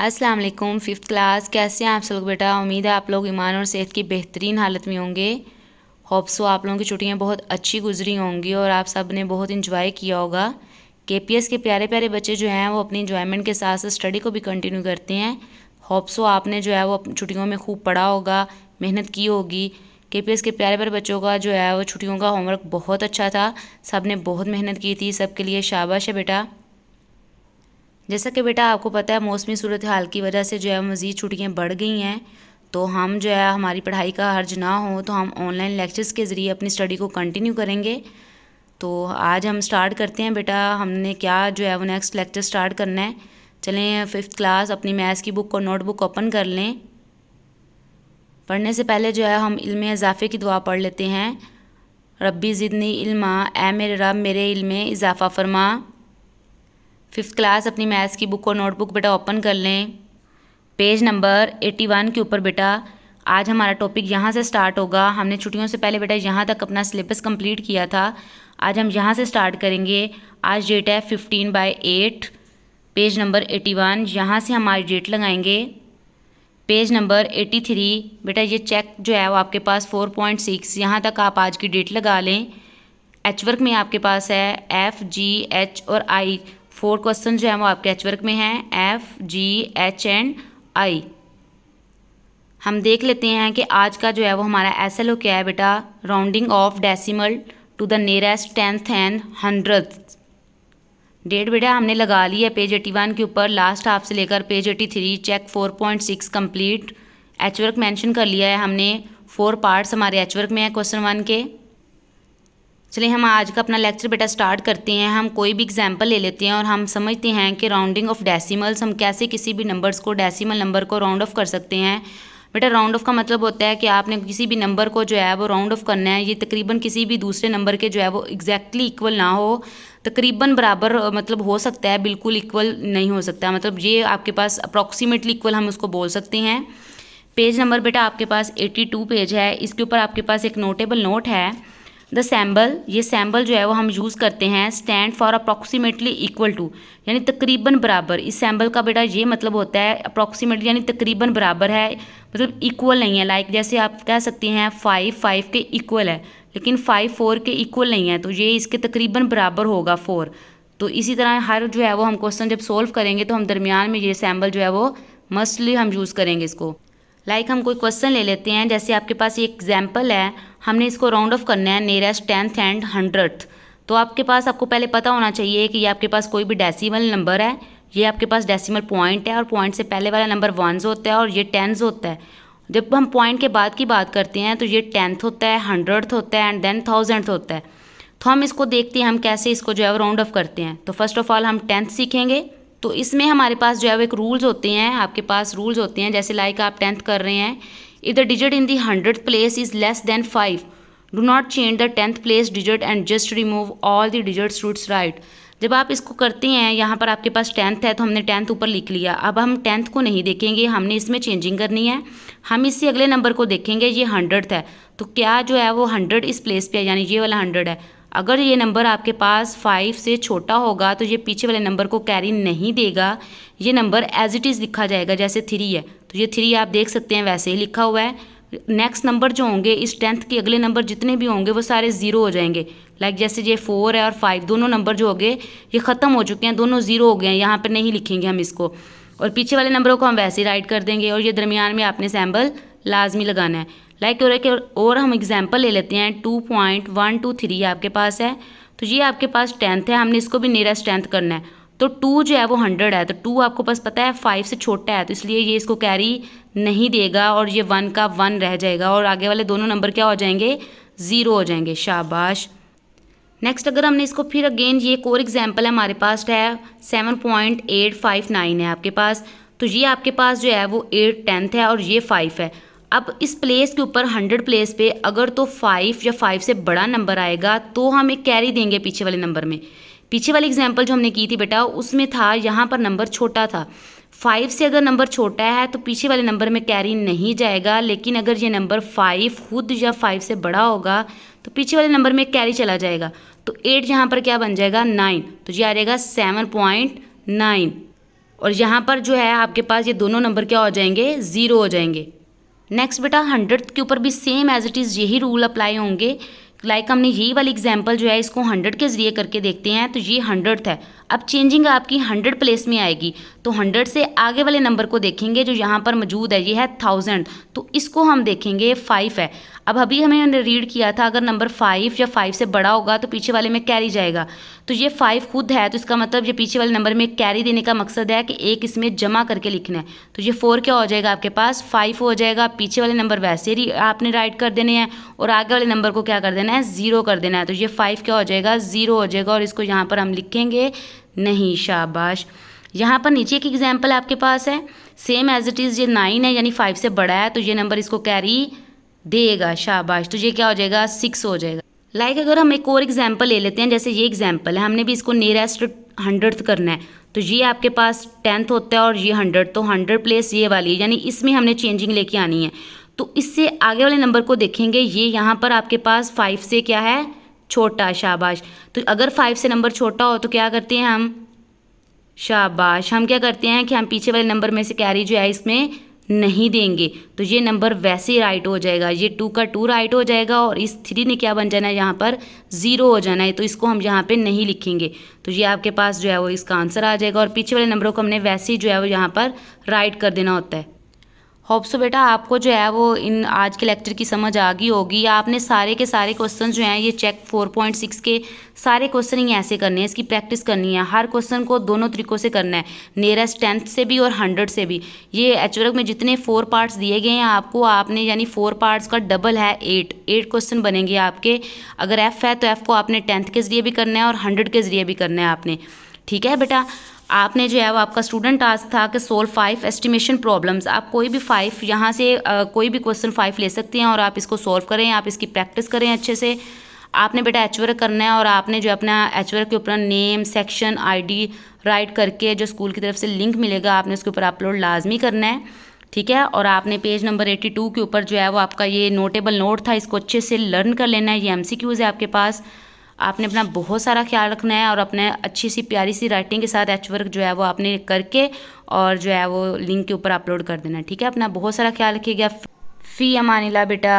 अस्सलाम वालेकुम। Fifth class, कैसे हैं आप सब लोग बेटा। उम्मीद है आप लोग ईमान और सेहत की बेहतरीन हालत में होंगे। होप सो आप लोगों की छुट्टियां बहुत अच्छी गुजरी होंगी और आप सब ने बहुत इंजॉय किया होगा। केपीएस के प्यारे प्यारे बच्चे जो हैं वो अपनी इंजॉयमेंट के साथ साथ स्टडी को भी कंटिन्यू करते हैं। होप सो आपने जो है वो छुट्टियों में खूब पढ़ा होगा, मेहनत की होगी। केपीएस के प्यारे प्यारे बच्चों का जो है वो छुट्टियों का होमवर्क बहुत अच्छा था। सब ने बहुत मेहनत की थी, सबके लिए शाबाश है बेटा। जैसा कि बेटा आपको पता है मौसमी सूरत हाल की वजह से जो है मज़ीद छुट्टियाँ बढ़ गई हैं, तो हम जो है हमारी पढ़ाई का हर्ज ना हो तो हम ऑनलाइन लेक्चर्स के ज़रिए अपनी स्टडी को कंटिन्यू करेंगे। तो आज हम स्टार्ट करते हैं बेटा। हमने क्या जो है वो नेक्स्ट लेक्चर स्टार्ट करना है। चलें फिफ्थ क्लास अपनी मैथ्स की बुक और नोटबुक ओपन कर लें। पढ़ने से पहले जो है हम इल्म इजाफ़े की दुआ पढ़ लेते हैं। रब्बी ज़िदनी इल्मा, ए मेरे रब मेरे इल्म में इजाफ़ा फरमा। फिफ्थ क्लास अपनी मैथ्स की बुक और नोटबुक बेटा ओपन कर लें। पेज नंबर 81 के ऊपर बेटा आज हमारा टॉपिक यहाँ से स्टार्ट होगा। हमने छुट्टियों से पहले बेटा यहाँ तक अपना सिलेबस कंप्लीट किया था। आज हम यहाँ से स्टार्ट करेंगे। आज डेट है 15/8, पेज नंबर 81। यहाँ से हम आज डेट लगाएंगे। पेज नंबर 83 बेटा ये चेक जो है वो आपके पास 4.6, यहाँ तक आप आज की डेट लगा लें। एच वर्क में आपके पास है FG H और I। 4 क्वेश्चन जो है वो आपके एच वर्क में हैं, FG H एंड I। हम देख लेते हैं कि आज का जो है वो हमारा SLO क्या है बेटा। Rounding off decimal to the nearest 10th and 100th। डेट बेटा हमने लगा ली है पेज 81 के ऊपर। लास्ट हाफ से लेकर पेज 83 चेक 4.6 कंप्लीट। एच वर्क मेंशन कर लिया है हमने। 4 पार्ट्स हमारे एच वर्क में है क्वेश्चन 1 के। चलिए हम आज का अपना लेक्चर बेटा स्टार्ट करते हैं। हम कोई भी एग्जांपल ले लेते हैं और हम समझते हैं कि राउंडिंग ऑफ डेसिमल्स, हम कैसे किसी भी नंबर्स को, डेसिमल नंबर को राउंड ऑफ कर सकते हैं। बेटा राउंड ऑफ का मतलब होता है कि आपने किसी भी नंबर को जो है वो राउंड ऑफ करना है। ये तकरीबन किसी भी दूसरे नंबर के जो है वो एग्जैक्टली इक्वल ना हो, तकरीबन बराबर मतलब हो सकता है, बिल्कुल इक्वल नहीं हो सकता। मतलब ये आपके पास अप्रॉक्सीमेटली इक्वल हम उसको बोल सकते हैं। पेज नंबर बेटा आपके पास 82 पेज है। इसके ऊपर आपके पास एक नोटेबल नोट है। द सैम्बल, ये सैम्बल जो है वो हम यूज़ करते हैं stand for approximately equal to, यानी तकरीबन बराबर। इस सैम्बल का बेटा ये मतलब होता है अप्रॉक्सीमेटली यानी तकरीबन बराबर है, मतलब इक्वल नहीं है। लाइक जैसे आप कह सकते हैं 5 के इक्वल है, लेकिन 5 4 के इक्वल नहीं है, तो ये इसके तकरीबन बराबर होगा 4। तो इसी तरह हर जो है वो हम क्वेश्चन जब सोल्व करेंगे तो हम दरमियान में ये सैम्बल जो है वो मस्टली हम यूज़ करेंगे इसको। लाइक हम कोई क्वेश्चन ले लेते हैं। जैसे आपके पास ये एग्जाम्पल है, हमने इसको राउंड ऑफ करना है नियरेस्ट 10th एंड 100th। तो आपके पास, आपको पहले पता होना चाहिए कि ये आपके पास कोई भी डेसिमल नंबर है, ये आपके पास डेसिमल पॉइंट है और पॉइंट से पहले वाला नंबर 1s होता है और ये 10s होता है। जब हम पॉइंट के बाद की बात करते हैं तो ये 10th होता है, 100th होता है एंड देन 1000th होता है। तो हम इसको देखते हैं हम कैसे इसको जो है राउंड ऑफ करते हैं। तो फर्स्ट ऑफ ऑल हम 10th सीखेंगे। तो इसमें हमारे पास जो है वो एक रूल्स होते हैं, आपके पास रूल्स होते हैं। जैसे लाइक आप 10th कर रहे हैं, if the digit in the 100th place is less than 5, do not change the 10th place digit and just remove all the digits roots right. जब आप इसको करते हैं, यहाँ पर आपके पास 10th है तो हमने 10th ऊपर लिख लिया। अब हम 10th को नहीं देखेंगे, हमने इसमें चेंजिंग करनी है। हम इससे अगले नंबर को देखेंगे। ये 100th है तो क्या जो है वो 100 इस प्लेस पे है, यानी ये वाला 100 है। अगर ये नंबर आपके पास 5 से छोटा होगा तो ये पीछे वाले नंबर को कैरी नहीं देगा, ये नंबर एज इट इज़ लिखा जाएगा। जैसे 3 है तो ये 3 आप देख सकते हैं वैसे ही लिखा हुआ है। नेक्स्ट नंबर जो होंगे इस 10th के अगले नंबर जितने भी होंगे वो सारे 0 हो जाएंगे। लाइक जैसे ये 4 है और 5 दोनों नंबर जो होंगे ये ख़त्म हो चुके हैं, दोनों 0 हो गए हैं, यहाँ पर नहीं लिखेंगे हम इसको। और पीछे वाले नंबरों को हम वैसे ही राइट कर देंगे और ये दरमियान में आपने सैम्बल लाजमी लगाना है। लाइक और हम एग्जाम्पल ले लेते हैं। 2.123 आपके पास है, तो ये आपके पास 10th है, हमने इसको भी नियरेस्ट 10th करना है। तो 2 जो है वो 100 है, तो 2 आपको पास पता है 5 से छोटा है, तो इसलिए ये इसको कैरी नहीं देगा और ये 1 का 1 रह जाएगा और आगे वाले दोनों नंबर क्या हो जाएंगे, 0 हो जाएंगे। शाबाश। नेक्स्ट अगर हमने इसको फिर अगेन ये एक और एग्जाम्पल है हमारे पास है 7.859 है आपके पास, तो ये आपके पास जो है वो 8 10th है और ये 5 है। अब इस प्लेस के ऊपर 100 प्लेस पे अगर तो 5 या 5 से बड़ा नंबर आएगा तो हम एक कैरी देंगे पीछे वाले नंबर में। पीछे वाली एग्जाम्पल जो हमने की थी बेटा उसमें था यहाँ पर नंबर छोटा था। 5 से अगर नंबर छोटा है तो पीछे वाले नंबर में कैरी नहीं जाएगा, लेकिन अगर ये नंबर 5 खुद या 5 से बड़ा होगा तो पीछे वाले नंबर में कैरी चला जाएगा। तो 8 यहाँ पर क्या बन जाएगा 9, तो ये आ जाएगा 7.9। और यहाँ पर जो है आपके पास ये दोनों नंबर क्या हो जाएंगे, 0 हो जाएंगे। नेक्स्ट बेटा 100 के ऊपर भी सेम एज इट इज़ यही रूल अप्लाई होंगे। लाइक हमने यही वाली एग्जांपल जो है इसको 100 के ज़रिए करके देखते हैं। तो ये 100 है, अब चेंजिंग आपकी 100 प्लेस में आएगी, तो 100 से आगे वाले नंबर को देखेंगे जो यहाँ पर मौजूद है, ये है 1000, तो इसको हम देखेंगे 5 है। अब अभी हमें रीड किया था अगर नंबर 5 या 5 से बड़ा होगा तो पीछे वाले में कैरी जाएगा, तो ये 5 खुद है, तो इसका मतलब ये पीछे वाले नंबर में कैरी देने का मकसद है कि एक इसमें जमा करके लिखना है। तो ये 4 क्या हो जाएगा आपके पास, 5 हो जाएगा। पीछे वाले नंबर वैसे ही आपने राइट कर देने हैं और आगे वाले नंबर को क्या कर देना है, 0 कर देना है। तो ये 5 क्या हो जाएगा, 0 हो जाएगा और इसको यहाँ पर हम लिखेंगे नहीं। शाबाश। यहाँ पर नीचे एक एग्जाम्पल आपके पास है, सेम एज इट इज़, ये 9 है यानी 5 से बड़ा है, तो ये नंबर इसको कैरी देगा। शाबाश। तो ये क्या हो जाएगा, 6 हो जाएगा। लाइक अगर हम एक और एग्जाम्पल ले लेते हैं, जैसे ये एग्जाम्पल है, हमने भी इसको नियरेस्ट 100th करना है, तो ये आपके पास 10th होता है और ये 100, तो 100 प्लेस ये वाली, यानी इसमें हमने चेंजिंग लेके आनी है। तो इससे आगे वाले नंबर को देखेंगे, ये यहाँ पर आपके पास 5 से क्या है, छोटा। शाबाश। तो अगर 5 से नंबर छोटा हो तो क्या करते हैं हम, शाबाश, हम क्या करते हैं कि हम पीछे वाले नंबर में से कैरी जो है इसमें नहीं देंगे, तो ये नंबर वैसे ही राइट हो जाएगा। ये 2 का 2 राइट हो जाएगा और इस 3 ने क्या बन जाना है, यहाँ पर 0 हो जाना है, तो इसको हम यहाँ पे नहीं लिखेंगे। तो ये आपके पास जो है वो इसका आंसर आ जाएगा और पीछे वाले नंबरों को हमने वैसे ही जो है वो यहाँ पर राइट कर देना होता है। होप सो बेटा आपको जो है वो इन आज के लेक्चर की समझ आ गई होगी। आपने सारे के सारे क्वेश्चन जो हैं ये चेक 4.6 के सारे क्वेश्चन ही ऐसे करने हैं, इसकी प्रैक्टिस करनी है। हर क्वेश्चन को दोनों तरीक़ों से करना है, नियरेस्ट 10th से भी और 100 से भी। ये एचवर्क में जितने 4 पार्ट्स दिए गए हैं आपको, आपने यानी 4 पार्ट्स का डबल है 8 क्वेश्चन बनेंगे आपके। अगर एफ़ है तो एफ़ को आपने 10th के ज़रिए भी करना है और 100 के ज़रिए भी करना है आपने। ठीक है बेटा, आपने जो है वो आपका स्टूडेंट टास्क था कि सोल्व 5 एस्टिमेशन प्रॉब्लम्स। आप कोई भी 5 यहाँ से कोई भी क्वेश्चन 5 ले सकते हैं और आप इसको सॉल्व करें, आप इसकी प्रैक्टिस करें अच्छे से। आपने बेटा एचवर्क करना है और आपने जो अपना एचवर्क के ऊपर नेम, सेक्शन, आईडी राइट करके जो स्कूल की तरफ से लिंक मिलेगा आपने उसके ऊपर अपलोड लाजमी करना है। ठीक है, और आपने पेज नंबर 82 के ऊपर जो है वो आपका ये नोटेबल नोट था, इसको अच्छे से लर्न कर लेना है। ये MCQs है आपके पास, आपने अपना बहुत सारा ख्याल रखना है और अपने अच्छी सी प्यारी सी राइटिंग के साथ एचवर्क जो है वो आपने करके और जो है वो लिंक के ऊपर अपलोड कर देना है। ठीक है, अपना बहुत सारा ख्याल रखिएगा। फ़ी अमानिल्लाह बेटा।